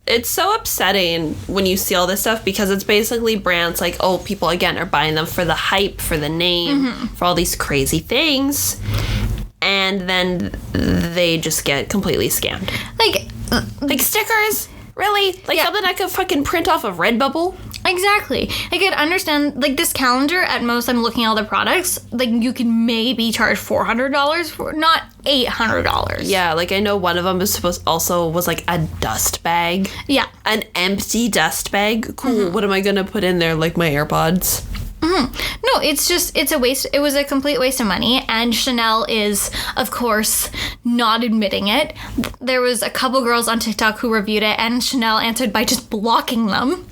Speaker 2: It's so upsetting when you see all this stuff because it's basically brands people again are buying them for the hype, for the name, for all these crazy things, and then they just get completely scammed. Stickers? Really? Something I could fucking print off of Redbubble?
Speaker 1: Exactly. I could understand, this calendar, at most, I'm looking at all the products, you can maybe charge $400 for, not $800.
Speaker 2: Yeah, I know one of them was a dust bag.
Speaker 1: Yeah.
Speaker 2: An empty dust bag. Cool. What am I gonna put in there? My AirPods?
Speaker 1: No, it's a waste. It was a complete waste of money, and Chanel is, of course, not admitting it. There was a couple girls on TikTok who reviewed it, and Chanel answered by just blocking them.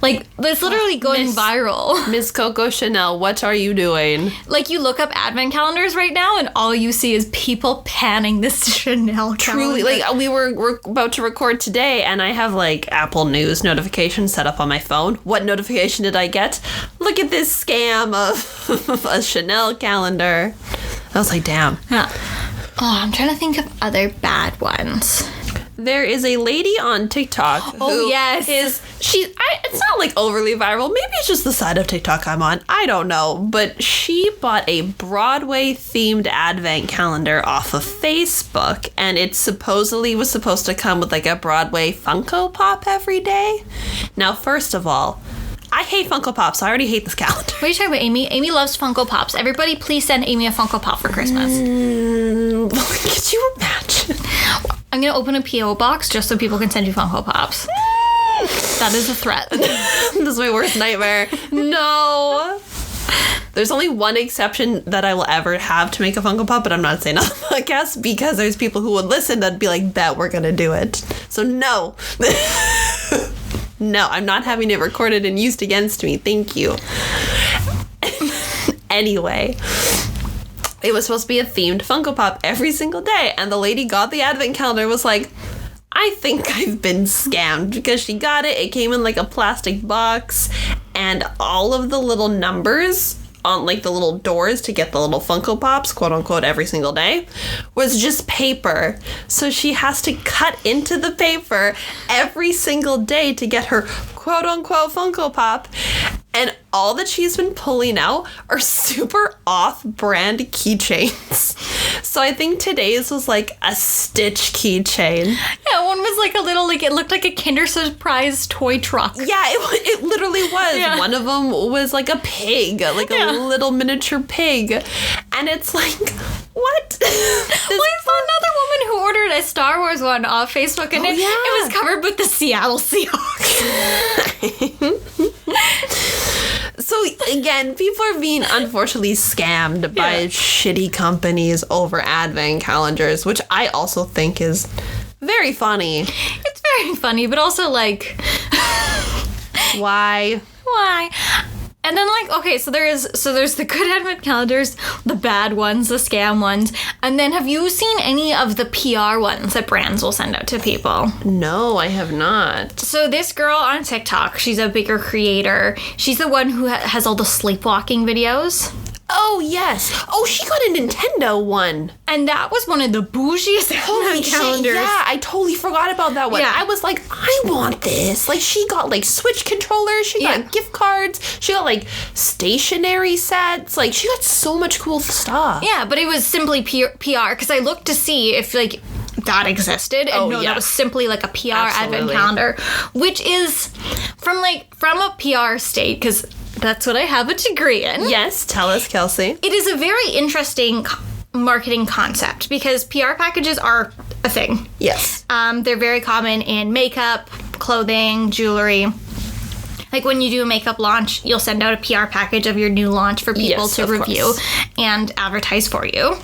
Speaker 1: It's literally going viral.
Speaker 2: Miss Coco Chanel, what are you doing?
Speaker 1: You look up advent calendars right now, and all you see is people panning this Chanel calendar.
Speaker 2: Truly, we're about to record today, and I have Apple News notifications set up on my phone. What notification did I get? Look at this scam of a Chanel calendar. I was like, damn.
Speaker 1: Yeah. Oh, I'm trying to think of other bad ones.
Speaker 2: there is a lady on TikTok who
Speaker 1: yes.
Speaker 2: it's not like overly viral. Maybe it's just the side of TikTok I'm on. I don't know. But she bought a Broadway themed advent calendar off of Facebook, and it supposedly was supposed to come with like a Broadway Funko Pop every day. Now, first of all, I hate Funko Pops, so I already hate this calendar.
Speaker 1: What are you talking about, Amy? Amy loves Funko Pops. Everybody, please send Amy a Funko Pop for Christmas.
Speaker 2: Could you imagine?
Speaker 1: I'm going to open a P.O. box just so people can send you Funko Pops. That is a threat.
Speaker 2: This is my worst nightmare. No. There's only one exception that I will ever have to make a Funko Pop, but I'm not saying on the podcast because there's people who would listen that'd be like, bet we're going to do it. So no. No, I'm not having it recorded and used against me. Thank you. Anyway, it was supposed to be a themed Funko Pop every single day, and the lady got the advent calendar and was like, I think I've been scammed, because she got it. It came in like a plastic box, and all of the little numbers on like the little doors to get the little Funko Pops, quote unquote, every single day was just paper. So she has to cut into the paper every single day to get her quote unquote Funko Pop. And all that she's been pulling out are super off-brand keychains. So I think today's was like a Stitch keychain.
Speaker 1: Yeah, one was like a little, like it looked like a Kinder Surprise toy truck.
Speaker 2: Yeah, it literally was.
Speaker 1: Yeah.
Speaker 2: One of them was like a pig, like a little miniature pig. And it's like, what?
Speaker 1: I saw another woman who ordered a Star Wars one off Facebook, and it was covered with the Seattle Seahawks.
Speaker 2: So again, people are being unfortunately scammed by shitty companies over advent calendars, which I also think is very funny.
Speaker 1: It's very funny, but also like,
Speaker 2: Why?
Speaker 1: And then like, okay, so there's the good advent calendars, the bad ones, the scam ones, and then have you seen any of the PR ones that brands will send out to people?
Speaker 2: No, I have not.
Speaker 1: So this girl on TikTok, she's a bigger creator. She's the one who has all the sleepwalking videos.
Speaker 2: Oh, yes. Oh, she got a Nintendo one.
Speaker 1: And that was one of the bougiest advent calendars.
Speaker 2: Yeah, I totally forgot about that one.
Speaker 1: Yeah.
Speaker 2: I was like, I want this. Like, she got, like, Switch controllers. She got gift cards. She got, like, stationery sets. Like, she got so much cool stuff.
Speaker 1: Yeah, but it was simply PR, because I looked to see if, like, that existed. And that was simply, like, a PR advent calendar, which is from a PR state, because that's what I have a degree in.
Speaker 2: Yes, tell us, Kelsey.
Speaker 1: It is a very interesting marketing concept because PR packages are a thing.
Speaker 2: Yes.
Speaker 1: They're very common in makeup, clothing, jewelry. Like when you do a makeup launch, you'll send out a PR package of your new launch for people to review and advertise for you.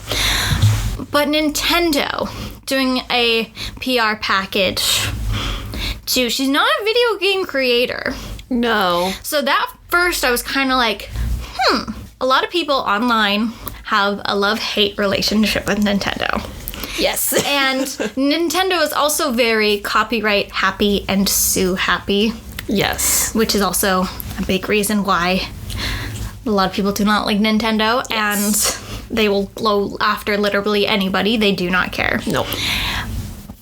Speaker 1: But Nintendo doing a PR package too. She's not a video game creator.
Speaker 2: No.
Speaker 1: So that first I was kind of like, a lot of people online have a love-hate relationship with Nintendo.
Speaker 2: Yes.
Speaker 1: And Nintendo is also very copyright happy and sue happy.
Speaker 2: Yes.
Speaker 1: Which is also a big reason why a lot of people do not like Nintendo. Yes. And they will go after literally anybody. They do not care.
Speaker 2: Nope.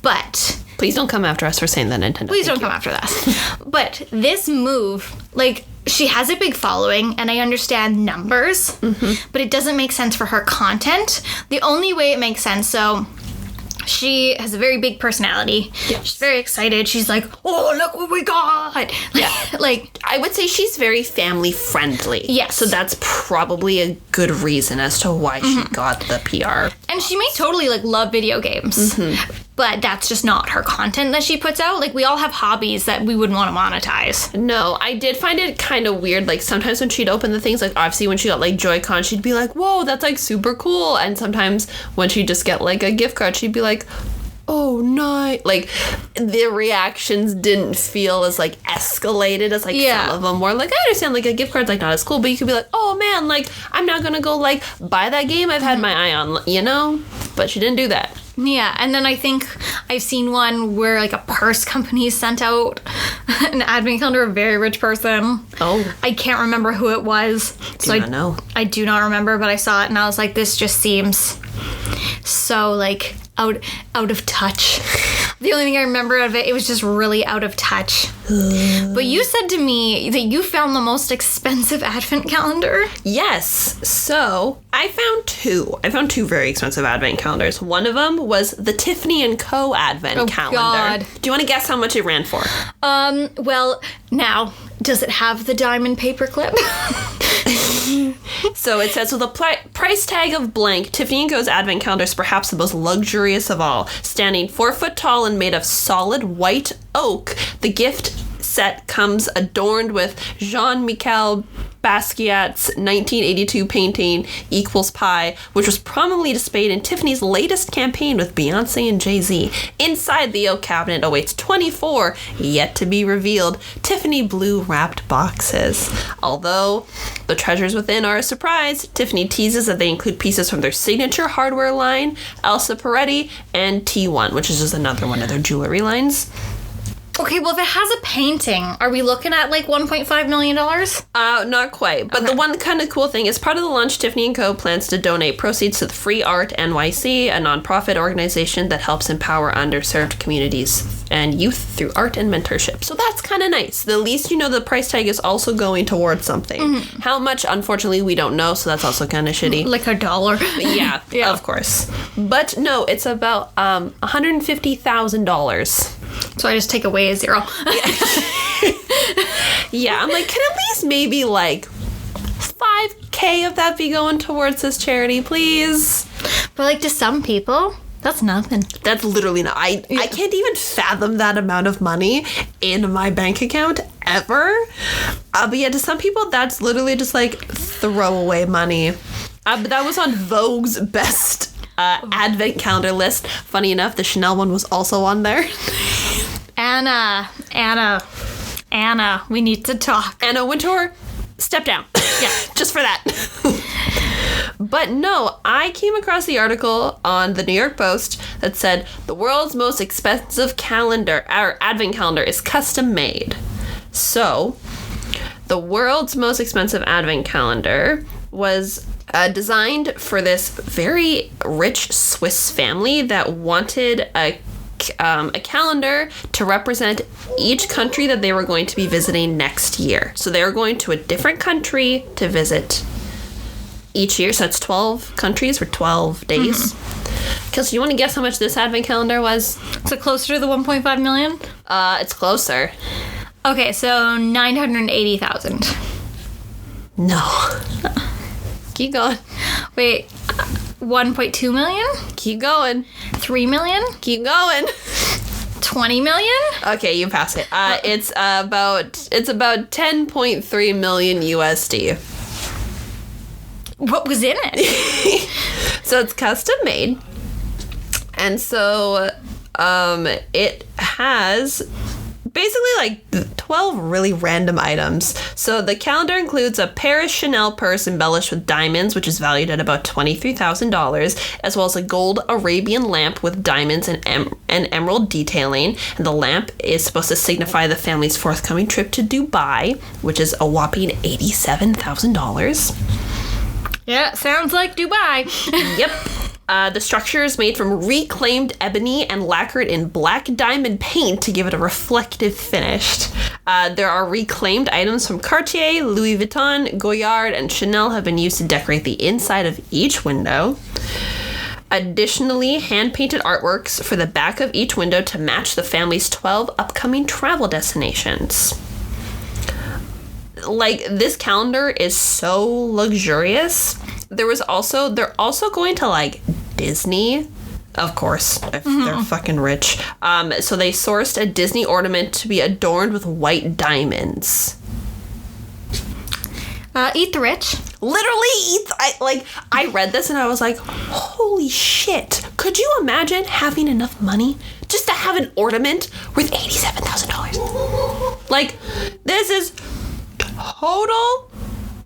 Speaker 1: But
Speaker 2: please don't come after us for saying that, Nintendo.
Speaker 1: Please don't come after us. But this move, like, she has a big following, and I understand numbers, but it doesn't make sense for her content. The only way it makes sense, so she has a very big personality. Yes. She's very excited. She's like, oh, look what we got.
Speaker 2: Yeah.
Speaker 1: Like,
Speaker 2: I would say she's very family friendly.
Speaker 1: Yes.
Speaker 2: So that's probably a good reason as to why she got the PR.
Speaker 1: And she may totally, like, love video games. But that's just not her content that she puts out. Like, we all have hobbies that we wouldn't want to monetize.
Speaker 2: No, I did find it kind of weird. Like, sometimes when she'd open the things, like, obviously when she got, like, Joy-Con, she'd be like, whoa, that's, like, super cool. And sometimes when she'd just get, like, a gift card, she'd be like, oh, nice. Like, the reactions didn't feel as, like, escalated as, like, some of them were. Like, I understand, like, a gift card's, like, not as cool, but you could be like, oh, man, like, I'm not gonna go, like, buy that game I've had my eye on, you know? But she didn't do that.
Speaker 1: Yeah, and then I think I've seen one where, like, a purse company sent out an advent calendar, a very rich person.
Speaker 2: Oh.
Speaker 1: I can't remember who it was. I do not remember, but I saw it, and I was like, this just seems so, like, out of touch. The only thing I remember of it, it was just really out of touch. But you said to me that you found the most expensive advent calendar.
Speaker 2: Yes. So I found two. I found two very expensive advent calendars. One of them was the Tiffany & Co. advent calendar.
Speaker 1: God.
Speaker 2: Do you want to guess how much it ran for?
Speaker 1: Well, now, does it have the diamond paperclip?
Speaker 2: So it says, with a price tag of blank, Tiffany & Co.'s advent calendar is perhaps the most luxurious of all. Standing 4 foot tall and made of solid white oak, the gift set comes adorned with Jean-Michel Basquiat's 1982 painting Equals Pi, which was prominently displayed in Tiffany's latest campaign with Beyonce and Jay-Z. Inside the oak cabinet awaits 24, yet to be revealed, Tiffany blue wrapped boxes. Although the treasures within are a surprise, Tiffany teases that they include pieces from their signature hardware line, Elsa Peretti, and T1, which is just another one of their jewelry lines.
Speaker 1: Okay, well, if it has a painting, are we looking at like $1.5 million?
Speaker 2: Not quite. But the one kind of cool thing is, part of the launch, Tiffany & Co. plans to donate proceeds to the Free Art NYC, a nonprofit organization that helps empower underserved communities and youth through art and mentorship. So that's kind of nice. The least you know, the price tag is also going towards something. Mm-hmm. How much, unfortunately, we don't know, so that's also kind of shitty.
Speaker 1: Like $1.
Speaker 2: Yeah, yeah, of course. But no, it's about $150,000.
Speaker 1: So I just take away a zero.
Speaker 2: Yeah, I'm like, can at least maybe like $5,000 of that be going towards this charity, please?
Speaker 1: But like, to some people, that's nothing.
Speaker 2: That's literally not. I can't even fathom that amount of money in my bank account ever. But yeah, to some people, that's literally just like throwaway money. But that was on Vogue's best advent calendar list. Funny enough, the Chanel one was also on there.
Speaker 1: Anna, we need to talk.
Speaker 2: Anna Wintour, step down.
Speaker 1: Yeah,
Speaker 2: just for that. But no, I came across the article on the New York Post that said the world's most expensive calendar, our advent calendar, is custom made. So, the world's most expensive advent calendar was designed for this very rich Swiss family that wanted a calendar to represent each country that they were going to be visiting next year. So they were going to a different country to visit each year. So that's 12 countries for 12 days. Mm-hmm. Kelsey, you want to guess how much this advent calendar was?
Speaker 1: Is it closer to the 1.5 million?
Speaker 2: It's closer.
Speaker 1: Okay, so 980,000.
Speaker 2: No. Keep going.
Speaker 1: Wait, 1.2 million?
Speaker 2: Keep going.
Speaker 1: 3 million?
Speaker 2: Keep going.
Speaker 1: 20 million?
Speaker 2: Okay, you pass it. It's about 10.3 million USD.
Speaker 1: What was in it?
Speaker 2: So it's custom made. And so it has basically like 12 really random items. So the calendar includes a Paris Chanel purse embellished with diamonds, which is valued at about $23,000, as well as a gold Arabian lamp with diamonds and emerald detailing. And the lamp is supposed to signify the family's forthcoming trip to Dubai, which is a whopping $87,000.
Speaker 1: Yeah, sounds like Dubai.
Speaker 2: Yep. The structure is made from reclaimed ebony and lacquered in black diamond paint to give it a reflective finish. There are reclaimed items from Cartier, Louis Vuitton, Goyard, and Chanel have been used to decorate the inside of each window. Additionally, hand-painted artworks for the back of each window to match the family's 12 upcoming travel destinations. Like, this calendar is so luxurious. They're also going to, like, Disney, of course, if they're fucking rich. So they sourced a Disney ornament to be adorned with white diamonds.
Speaker 1: Eat the rich.
Speaker 2: Literally, I read this and I was like, holy shit. Could you imagine having enough money just to have an ornament worth $87,000? Like, this is total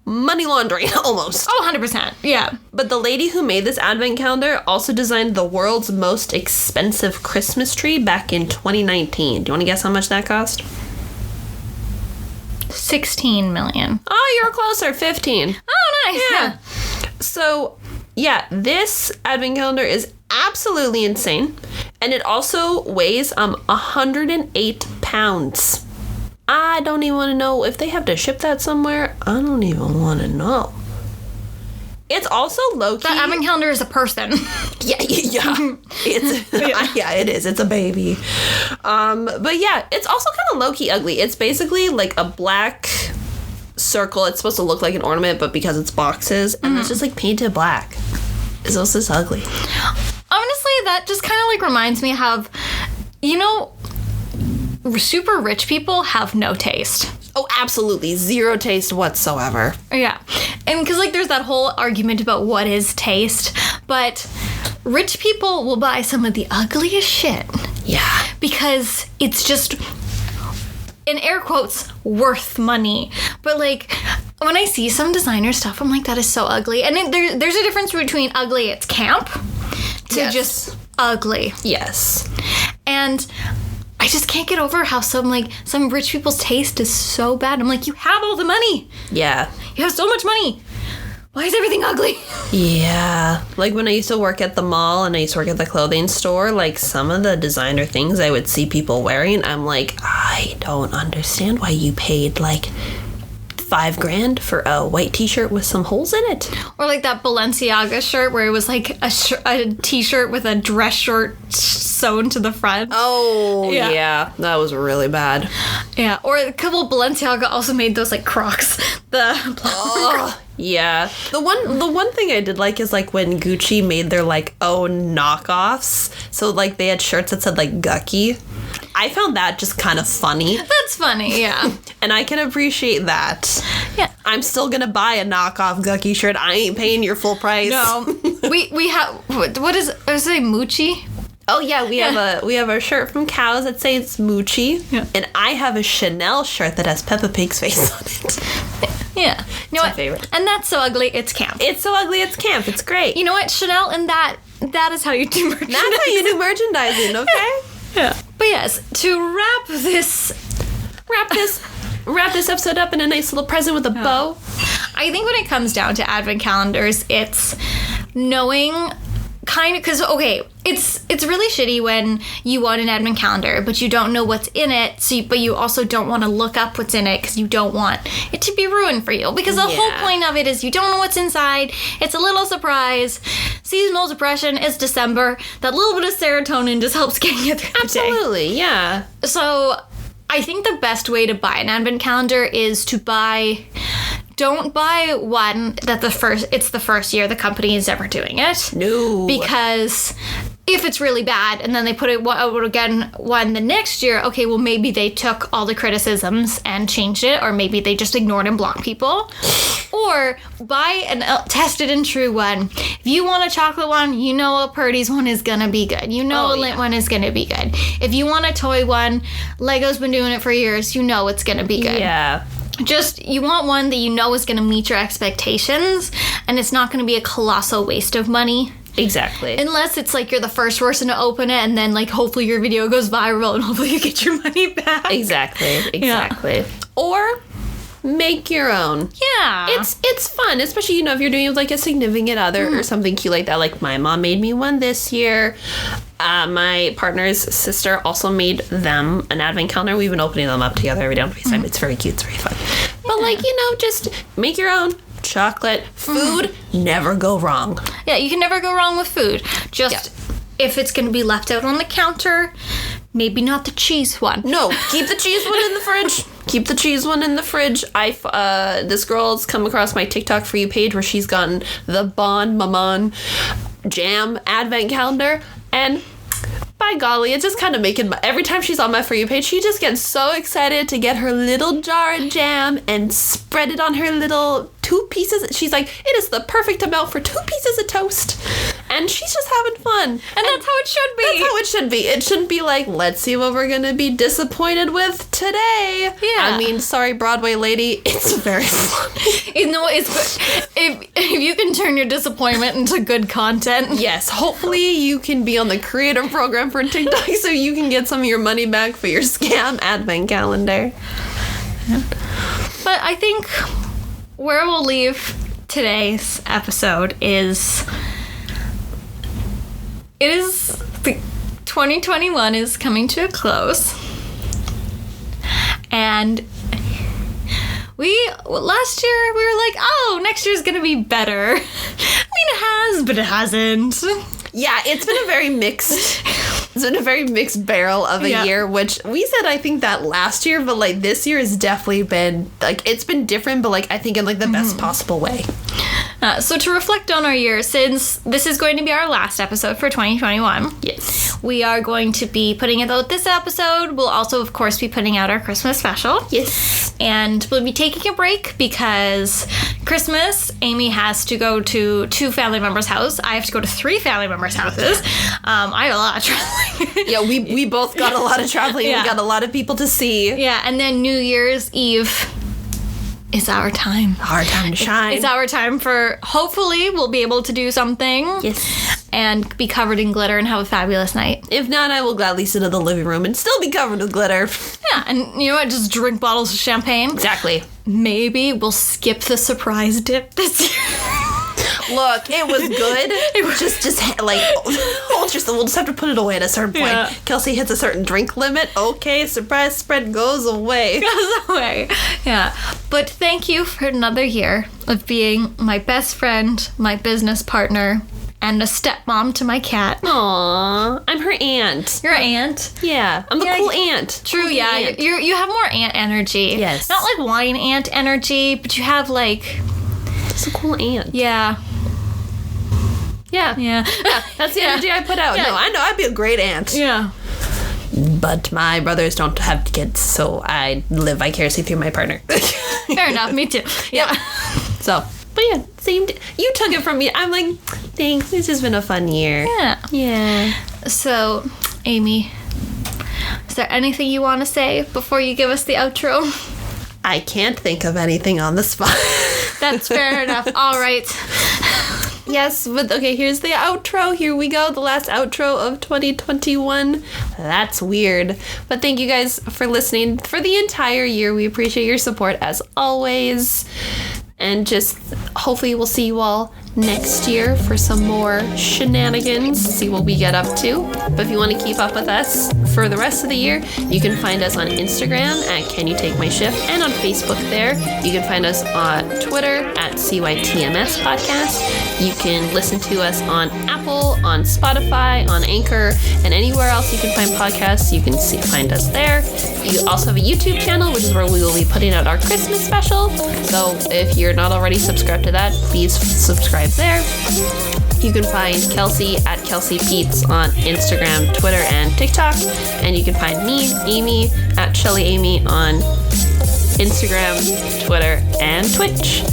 Speaker 2: money laundering, almost.
Speaker 1: Oh, 100%. Yeah.
Speaker 2: But the lady who made this advent calendar also designed the world's most expensive Christmas tree back in 2019. Do you want to guess how much that cost?
Speaker 1: 16 million.
Speaker 2: Oh, you were closer. 15.
Speaker 1: Oh, nice. Yeah.
Speaker 2: So, yeah, this advent calendar is absolutely insane. And it also weighs 108 pounds. I don't even want to know if they have to ship that somewhere. I don't even want to know. It's also low-key.
Speaker 1: The advent calendar is a person.
Speaker 2: Yeah. It's yeah, it is. It's a baby. But yeah, it's also kind of low-key ugly. It's basically like a black circle. It's supposed to look like an ornament, but because it's boxes, and it's just like painted black. It's also this ugly.
Speaker 1: Honestly, that just kind of like reminds me of, super rich people have no taste.
Speaker 2: Oh, absolutely. Zero taste whatsoever.
Speaker 1: Yeah. And because, like, there's that whole argument about what is taste, but rich people will buy some of the ugliest shit.
Speaker 2: Yeah.
Speaker 1: Because it's just, in air quotes, worth money. But, like, when I see some designer stuff, I'm like, that is so ugly. And there's a difference between ugly, it's camp, to just ugly.
Speaker 2: Yes.
Speaker 1: And I just can't get over how some rich people's taste is so bad. I'm like, you have all the money.
Speaker 2: Yeah.
Speaker 1: You have so much money. Why is everything ugly?
Speaker 2: Yeah. Like when I used to work at the mall and I used to work at the clothing store, like some of the designer things I would see people wearing, I'm like, I don't understand why you paid like $5,000 for a white t-shirt with some holes in it.
Speaker 1: Or like that Balenciaga shirt where it was like a t-shirt with a dress short sewn to the front.
Speaker 2: Oh, yeah. That was really bad.
Speaker 1: Yeah. Or a couple Balenciaga also made those like Crocs.
Speaker 2: Yeah. The one thing I did like is like when Gucci made their like own knockoffs. So like they had shirts that said like Gucky. I found that just kind of funny.
Speaker 1: That's funny, yeah.
Speaker 2: And I can appreciate that.
Speaker 1: Yeah.
Speaker 2: I'm still gonna buy a knockoff Gucky shirt. I ain't paying your full price.
Speaker 1: No. we have what is it Moochie?
Speaker 2: Oh yeah, we have a shirt from Cows that says Moochie. Yeah. And I have a Chanel shirt that has Peppa Pig's face on it.
Speaker 1: Yeah. You know
Speaker 2: what? My favorite.
Speaker 1: And that's so ugly, it's camp.
Speaker 2: It's so ugly, it's camp. It's great.
Speaker 1: You know what? Chanel and that is how you do merchandising.
Speaker 2: That's how you do merchandising, okay?
Speaker 1: Yeah. But yes, to wrap this
Speaker 2: episode up in a nice little present with a bow.
Speaker 1: I think when it comes down to advent calendars, it's knowing kind of, because okay, it's really shitty when you want an advent calendar but you don't know what's in it, but you also don't want to look up what's in it because you don't want it to be ruined for you, because the whole point of it is you don't know what's inside. It's a little surprise. Seasonal depression is December. That little bit of serotonin just helps get you through the day.
Speaker 2: Absolutely, yeah.
Speaker 1: So I think the best way to buy an advent calendar is to don't buy one that it's the first year the company is ever doing it.
Speaker 2: No.
Speaker 1: Because if it's really bad and then they put it out again the next year, okay, well maybe they took all the criticisms and changed it, or maybe they just ignored and blocked people. Or buy an tested and true one. If you want a chocolate one, you know a Purdy's one is gonna be good. You know a Lindt one is gonna be good. If you want a toy one, Lego's been doing it for years, you know it's gonna be good.
Speaker 2: Yeah.
Speaker 1: Just, you want one that you know is going to meet your expectations, and it's not going to be a colossal waste of money.
Speaker 2: Exactly.
Speaker 1: Unless it's like you're the first person to open it, and then like hopefully your video goes viral, and hopefully you get your money back.
Speaker 2: Exactly. Yeah. Or make your own.
Speaker 1: Yeah.
Speaker 2: It's fun, especially, if you're doing it with like a significant other or something cute like that. Like my mom made me one this year. My partner's sister also made them an advent calendar. We've been opening them up together every day on FaceTime. It's very cute. It's very fun. Yeah. But just make your own. Chocolate, food, never go wrong.
Speaker 1: Yeah, you can never go wrong with food. Just if it's going to be left out on the counter, maybe not the cheese one.
Speaker 2: No, keep the cheese one in the fridge. Keep the cheese one in the fridge. This girl's come across my TikTok For You page where she's gotten the Bon Maman Jam advent calendar, and by golly, it's just kind of making every time she's on my For You page, she just gets so excited to get her little jar of jam and spread it on her little 2 pieces. She's like, it is the perfect amount for 2 pieces of toast. And she's just having fun. And
Speaker 1: that's how it should be.
Speaker 2: That's how it should be. It shouldn't be like, let's see what we're going to be disappointed with today.
Speaker 1: Yeah.
Speaker 2: I mean, sorry, Broadway lady. It's very fun.
Speaker 1: If you can turn your disappointment into good content.
Speaker 2: Yes. Hopefully you can be on the creator program for TikTok so you can get some of your money back for your scam advent calendar.
Speaker 1: But I think where we'll leave today's episode is 2021 is coming to a close. And last year we were like, oh, next year's gonna be better. I mean, it has, but it hasn't.
Speaker 2: Yeah, it's been a very mixed barrel of a year, which we said I think that last year, but like this year has definitely been like, it's been different, but like I think in like the best possible way.
Speaker 1: So to reflect on our year, since this is going to be our last episode for 2021,
Speaker 2: Yes.
Speaker 1: we are going to be putting out this episode. We'll also, of course, be putting out our Christmas special.
Speaker 2: Yes.
Speaker 1: And we'll be taking a break because Christmas, Amy has to go to 2 family members' house. I have to go to 3 family members' houses. I have a lot of traveling.
Speaker 2: Yeah, we both got a lot of traveling.
Speaker 1: Yeah.
Speaker 2: We got a lot of people to see.
Speaker 1: Yeah, and then New Year's Eve is our time.
Speaker 2: Our time to shine.
Speaker 1: It's our time for, hopefully, we'll be able to do something.
Speaker 2: Yes.
Speaker 1: And be covered in glitter and have a fabulous night.
Speaker 2: If not, I will gladly sit in the living room and still be covered with glitter.
Speaker 1: Yeah, and you know what? Just drink bottles of champagne.
Speaker 2: Exactly.
Speaker 1: Maybe we'll skip the surprise dip this year.
Speaker 2: Look, it was good. It was just like, we'll just have to put it away at a certain point.
Speaker 1: Yeah.
Speaker 2: Kelsey hits a certain drink limit. Okay, surprise spread goes away.
Speaker 1: Goes away. Yeah. But thank you for another year of being my best friend, my business partner, and a stepmom to my cat.
Speaker 2: Aww, I'm her aunt.
Speaker 1: Your aunt.
Speaker 2: Yeah, I'm the
Speaker 1: Yeah,
Speaker 2: cool aunt.
Speaker 1: True,
Speaker 2: Cool
Speaker 1: yeah.
Speaker 2: aunt.
Speaker 1: You have more aunt energy.
Speaker 2: Yes.
Speaker 1: Not like wine aunt energy, but you have like,
Speaker 2: Just a cool aunt.
Speaker 1: yeah.
Speaker 2: Yeah.
Speaker 1: Yeah.
Speaker 2: That's the energy I put out.
Speaker 1: Yeah.
Speaker 2: No, I know I'd be a great aunt.
Speaker 1: Yeah.
Speaker 2: But my brothers don't have kids, so I live vicariously through my partner.
Speaker 1: Fair enough. Me too. Yeah.
Speaker 2: So, but yeah, you took it from me. I'm like, thanks. This has been a fun year.
Speaker 1: Yeah.
Speaker 2: Yeah.
Speaker 1: So, Amy, is there anything you want to say before you give us the outro?
Speaker 2: I can't think of anything on the spot.
Speaker 1: That's fair enough. All right.
Speaker 2: Yes, but okay, here's the outro. Here we go, the last outro of 2021. That's weird. But thank you guys for listening for the entire year. We appreciate your support as always. And just hopefully we'll see you all next year for some more shenanigans, see what we get up to. But if you want to keep up with us for the rest of the year, you can find us on Instagram at Can You Take My Shift and on Facebook there. You can find us on Twitter at CYTMS Podcast. You can listen to us on Apple, on Spotify, on Anchor, and anywhere else you can find podcasts. You can find us there. You also have a YouTube channel, which is where we will be putting out our Christmas special. So if you're not already subscribed to that, please subscribe there. You can find Kelsey at Kelsey Peets on Instagram, Twitter, and TikTok. And you can find me, Amy, at Shelly Amy on Instagram, Twitter, and Twitch.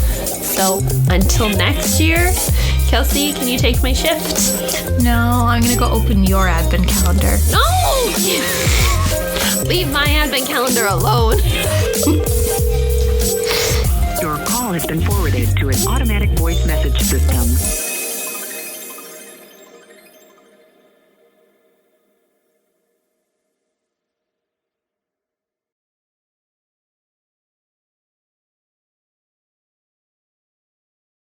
Speaker 2: So until next year, Kelsey, can you take my shift?
Speaker 1: No, I'm going to go open your advent calendar.
Speaker 2: No! Leave my advent calendar alone.
Speaker 3: Your call has been forwarded to an automatic voice message system.